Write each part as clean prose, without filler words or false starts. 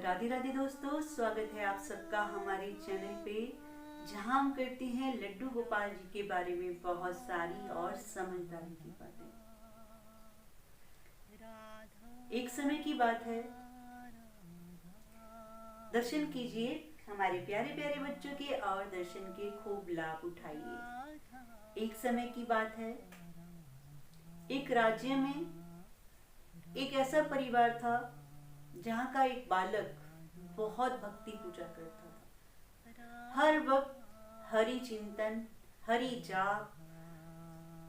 राधे राधे दोस्तों, स्वागत है आप सबका हमारे चैनल पे, जहां हम करते हैं लड्डू गोपाल जी के बारे में बहुत सारी और समझदारी की बातें। एक समय की बात है, दर्शन कीजिए हमारे प्यारे प्यारे बच्चों के और दर्शन के खूब लाभ उठाइए। एक समय की बात है, एक राज्य में एक ऐसा परिवार था जहाँ का एक बालक बहुत भक्ति पूजा करता था। हर वक्त हरि चिंतन, हरि जाप,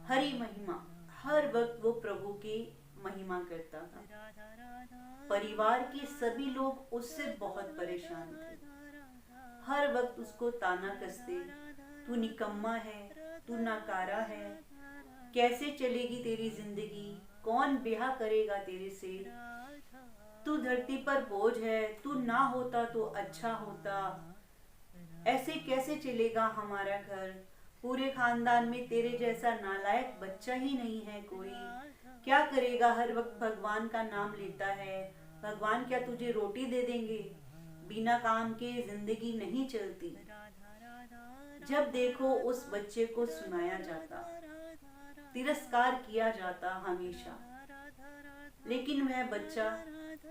हरि महिमा, हर वक्त वो प्रभु की महिमा करता था। परिवार के सभी लोग उससे बहुत परेशान थे। हर वक्त उसको ताना कसते, तू निकम्मा है, तू नाकारा है, कैसे चलेगी तेरी जिंदगी, कौन ब्याह करेगा तेरे से, तू धरती पर बोझ है, तू ना होता तो अच्छा होता, ऐसे कैसे चलेगा हमारा घर, पूरे खानदान में तेरे जैसा नालायक बच्चा ही नहीं है कोई, क्या करेगा, हर वक्त भगवान का नाम लेता है, भगवान क्या तुझे रोटी दे देंगे, बिना काम के जिंदगी नहीं चलती। जब देखो उस बच्चे को सुनाया जाता, तिरस्कार किया जाता हमेशा, लेकिन वह बच्चा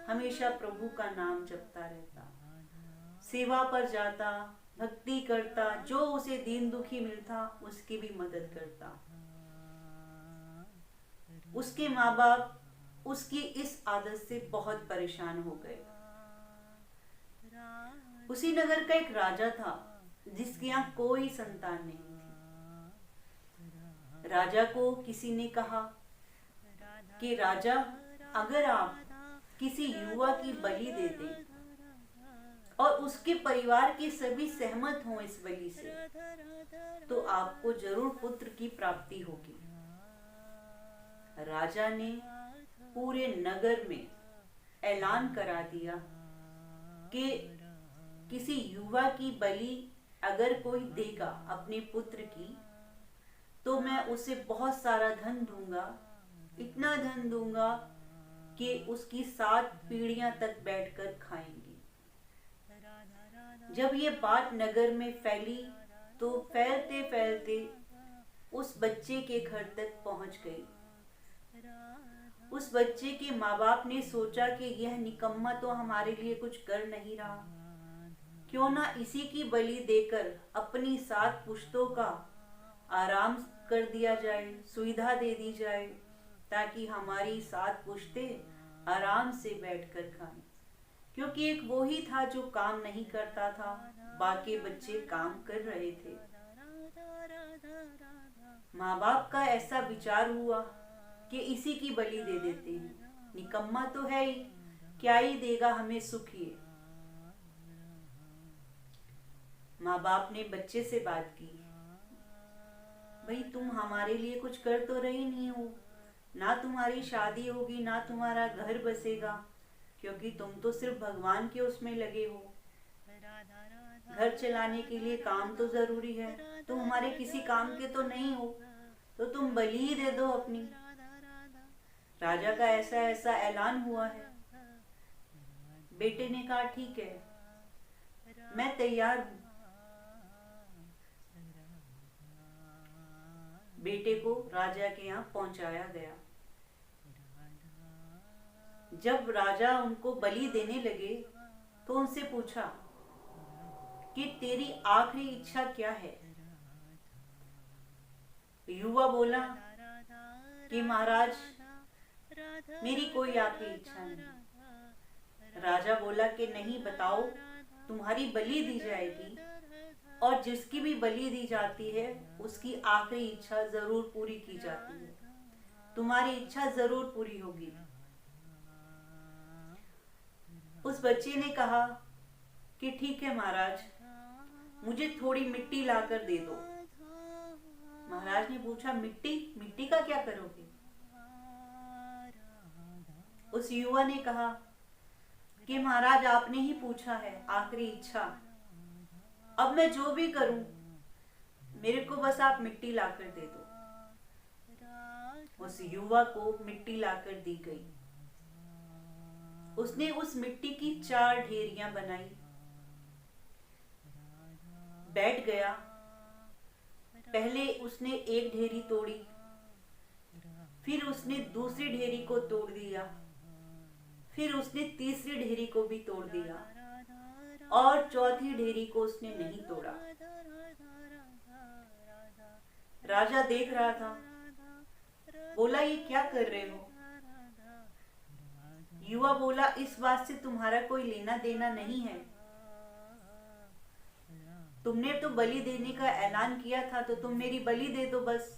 हमेशा प्रभु का नाम जपता रहता, सेवा पर जाता, भक्ति करता, जो उसे दीन दुखी मिलता उसकी भी मदद करता। उसके माँ बाप उसकी इस आदत से बहुत परेशान हो गए। उसी नगर का एक राजा था जिसके यहाँ कोई संतान नहीं थी। राजा को किसी ने कहा कि राजा, अगर आप किसी युवा की बलि दे दें और उसके परिवार के सभी सहमत हों इस बलि से, तो आपको जरूर पुत्र की प्राप्ति होगी। राजा ने पूरे नगर में ऐलान करा दिया कि किसी युवा की बलि अगर कोई देगा अपने पुत्र की, तो मैं उसे बहुत सारा धन दूंगा, इतना धन दूंगा कि उसकी 7 पीढ़ियां तक बैठकर खाएंगी। जब ये बात नगर में फैली तो फैलते फैलते उस बच्चे के घर तक पहुंच गई। उस बच्चे के माँ बाप ने सोचा कि यह निकम्मा तो हमारे लिए कुछ कर नहीं रहा, क्यों ना इसी की बलि देकर अपनी 7 पुश्तों का आराम कर दिया जाए, सुविधा दे दी जाए, ताकि हमारी 7 पुश्तें आराम से बैठकर खाएं। क्योंकि एक वो ही था जो काम नहीं करता था, बाकी बच्चे काम कर रहे थे। माँ बाप का ऐसा विचार हुआ कि इसी की बलि दे देते हैं, निकम्मा तो है ही, क्या ही देगा हमें सुख ये। माँ बाप ने बच्चे से बात की, भाई तुम हमारे लिए कुछ कर तो रही नहीं हो, ना तुम्हारी शादी होगी, ना तुम्हारा घर बसेगा, क्योंकि तुम तो सिर्फ भगवान के उसमें लगे हो। घर चलाने के लिए काम तो जरूरी है, तुम हमारे किसी काम के तो नहीं हो, तो तुम बलि ही दे दो अपनी। राजा का ऐसा ऐसा ऐलान हुआ है। बेटे ने कहा ठीक है, मैं तैयार हूं। बेटे को राजा के यहाँ पहुंचाया गया। जब राजा उनको बलि देने लगे तो उनसे पूछा कि तेरी आखिरी इच्छा क्या है। युवा बोला कि महाराज, मेरी कोई आखिरी इच्छा नहीं। राजा बोला कि नहीं, बताओ, तुम्हारी बलि दी जाएगी और जिसकी भी बलि दी जाती है उसकी आखिरी इच्छा जरूर पूरी की जाती है, तुम्हारी इच्छा जरूर पूरी होगी। उस बच्चे ने कहा कि ठीक है महाराज, मुझे थोड़ी मिट्टी लाकर दे दो। महाराज ने पूछा, मिट्टी का क्या करोगे? उस युवा ने कहा कि महाराज, आपने ही पूछा है आखिरी इच्छा, अब मैं जो भी करूं, मेरे को बस आप मिट्टी लाकर दे दो। उस युवा को मिट्टी लाकर दी गई। उसने उस मिट्टी की 4 ढेरियां बनाई, बैठ गया। पहले उसने एक ढेरी तोड़ी, फिर उसने दूसरी ढेरी को तोड़ दिया, फिर उसने तीसरी ढेरी को भी तोड़ दिया और चौथी ढेरी को उसने नहीं तोड़ा। राजा देख रहा था, बोला ये क्या कर रहे हो? युवा बोला इस बात से तुम्हारा कोई लेना देना नहीं है, तुमने तो बलि देने का ऐलान किया था तो तुम मेरी बलि दे दो बस।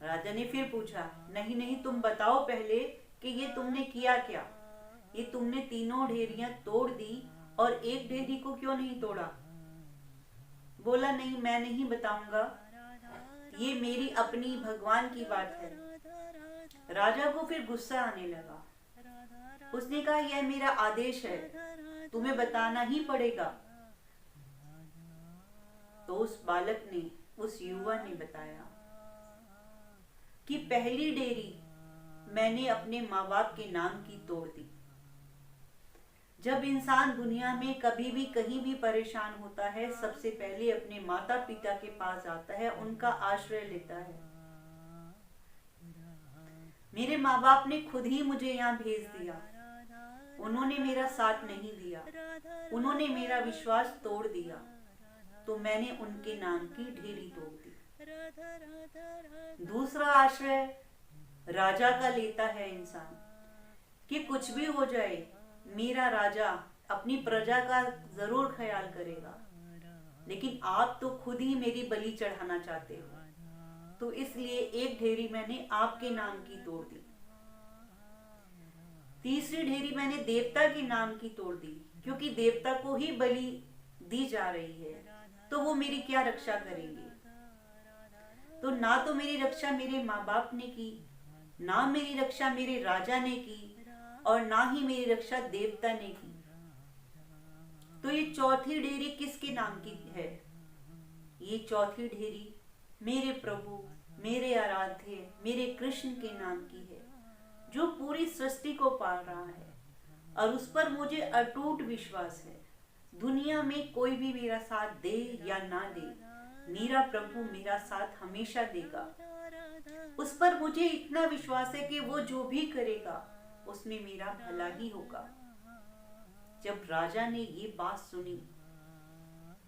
राजा ने फिर पूछा, नहीं नहीं, तुम बताओ पहले कि ये तुमने किया क्या? ये तुमने तीनों ढेरियां तोड़ दी और एक ढेरी को क्यों नहीं तोड़ा? बोला नहीं, मैं नहीं बताऊंगा, ये मेरी अपनी भगवान की बात है। राजा को फिर गुस्सा आने लगा। उसने कहा यह मेरा आदेश है, तुम्हें बताना ही पड़ेगा। तो उस बालक ने, उस युवा ने बताया कि पहली डेयरी मैंने अपने माँ बाप के नाम की तोड़ दी। जब इंसान दुनिया में कभी भी कहीं भी परेशान होता है, सबसे पहले अपने माता पिता के पास आता है, उनका आश्रय लेता है। मेरे माँ बाप ने खुद ही मुझे यहाँ भेज दिया, उन्होंने मेरा साथ नहीं दिया, उन्होंने मेरा विश्वास तोड़ दिया, तो मैंने उनके नाम की ढेरी तोड़ दी। दूसरा आश्रय राजा का लेता है इंसान कि कुछ भी हो जाए, मेरा राजा अपनी प्रजा का जरूर ख्याल करेगा, लेकिन आप तो खुद ही मेरी बलि चढ़ाना चाहते हो, तो इसलिए एक ढेरी मैंने आपके नाम की तोड़ दी। तीसरी ढेरी मैंने देवता के नाम की तोड़ दी, क्योंकि देवता को ही बलि दी जा रही है, तो वो मेरी क्या रक्षा करेंगे? तो ना तो मेरी रक्षा मेरे माँ बाप ने की, ना मेरी रक्षा मेरे राजा ने की, और ना ही मेरी रक्षा देवता ने की। तो ये चौथी ढेरी किसके नाम की है? ये चौथी ढेरी मेरे प्रभु, मेरे आराध्य, मेरे कृष्ण के नाम की है, जो पूरी सृष्टि को पाल रहा है, और उस पर मुझे अटूट विश्वास है। दुनिया में कोई भी मेरा साथ दे या ना दे, मेरा प्रभु मेरा साथ हमेशा देगा। उस पर मुझे इतना विश्वास है कि वो जो भी करेगा उसमें मेरा भला ही होगा। जब राजा ने ये बात सुनी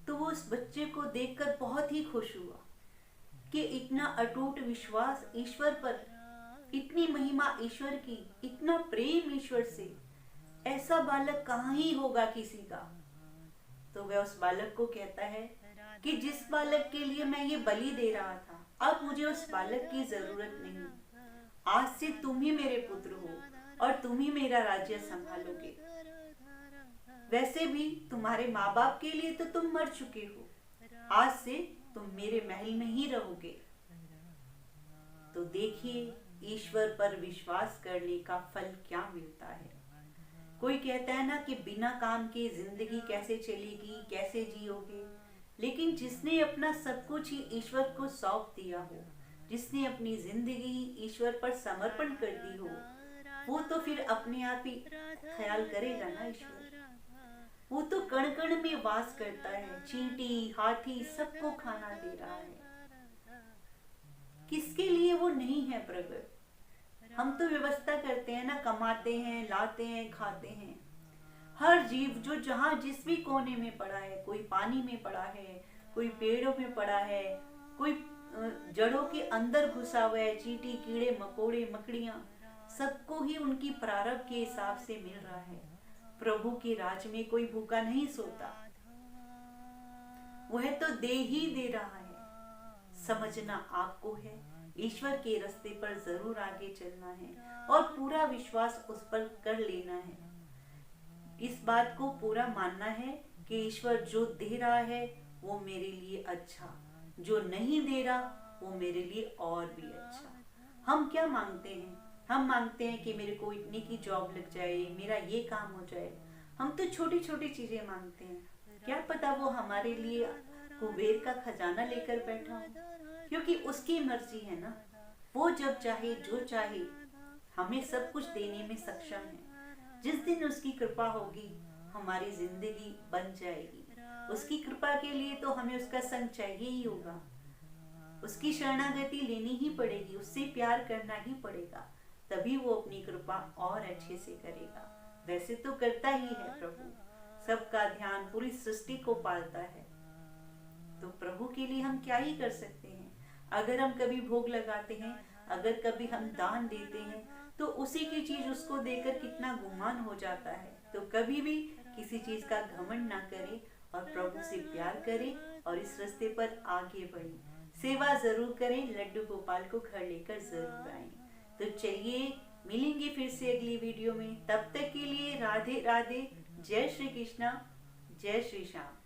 तो वो उस बच्चे को देखकर बहुत ही खुश हुआ कि इतना अटूट विश्वास ईश्वर पर, इतनी महिमा ईश्वर की, इतना प्रेम ईश्वर से, ऐसा बालक कहाँ ही होगा किसी का। तो वह उस बालक को कहता है कि जिस बालक के लिए मैं ये बलि दे रहा था, अब मुझे उस बालक की जरूरत नहीं। आज से तुम ही मेरे पुत्र हो और तुम ही मेरा राज्य संभालोगे। वैसे भी तुम्हारे माँ बाप के लिए तो तुम मर चुके हो, आज से तुम मेरे महल में ही रहोगे। तो देखिए ईश्वर पर विश्वास करने का फल क्या मिलता है। कोई कहता है ना कि बिना काम के जिंदगी कैसे चलेगी, कैसे जियोगे, लेकिन जिसने अपना सब कुछ ही ईश्वर को सौंप दिया हो, जिसने अपनी जिंदगी ईश्वर पर समर्पण कर दी हो, वो तो फिर अपने आप ही ख्याल करेगा ना ईश्वर। वो तो कण कण में वास करता है, चींटी हाथी सबको खाना दे रहा है। किसके लिए वो नहीं है प्रगट? हम तो व्यवस्था करते हैं ना, कमाते हैं, लाते हैं, खाते हैं। हर जीव जो जहाँ जिस भी कोने में पड़ा है, कोई पानी में पड़ा है, कोई पेड़ों में पड़ा है, कोई जड़ों के अंदर घुसा हुआ है, चींटी कीड़े मकोड़े मकड़ियां, सबको ही उनकी प्रारब्ध के हिसाब से मिल रहा है। प्रभु के राज में कोई भूखा नहीं सोता, वह तो दे ही दे रहा है। समझना आपको है, ईश्वर के रास्ते पर जरूर आगे चलना है और पूरा विश्वास उस पर कर लेना है। इस बात को पूरा मानना है कि ईश्वर जो दे रहा है वो मेरे लिए अच्छा, जो नहीं दे रहा वो मेरे लिए और भी अच्छा। हम क्या मांगते हैं? हम मांगते हैं कि मेरे को इतनी की जॉब लग जाए, मेरा ये काम हो जाए। हम तो छोटी छोटी चीजें मांगते हैं, क्या पता वो हमारे लिए कुबेर का खजाना लेकर बैठा हो, क्योंकि उसकी मर्जी है ना। वो जब चाहे जो चाहे हमें सब कुछ देने में सक्षम है। जिस दिन उसकी कृपा होगी हमारी जिंदगी बन जाएगी। उसकी कृपा के लिए तो हमें उसका संग चाहिए ही होगा, उसकी शरणागति लेनी ही पड़ेगी, उससे प्यार करना ही पड़ेगा, तभी वो अपनी कृपा और अच्छे से करेगा। वैसे तो करता ही है प्रभु, सबका ध्यान पूरी सृष्टि को पालता है। तो प्रभु के लिए हम क्या ही कर सकते हैं। अगर हम कभी भोग लगाते हैं, अगर कभी हम दान देते हैं, तो उसी की चीज उसको देकर कितना गुमान हो जाता है। तो कभी भी किसी चीज का घमंड ना करें और प्रभु से प्यार करें और इस रास्ते पर आगे बढ़ें। सेवा जरूर करें, लड्डू गोपाल को घर लेकर जरूर आएं। तो चलिए मिलेंगे फिर से अगली वीडियो में, तब तक के लिए राधे राधे, जय श्री कृष्णा, जय श्री श्याम।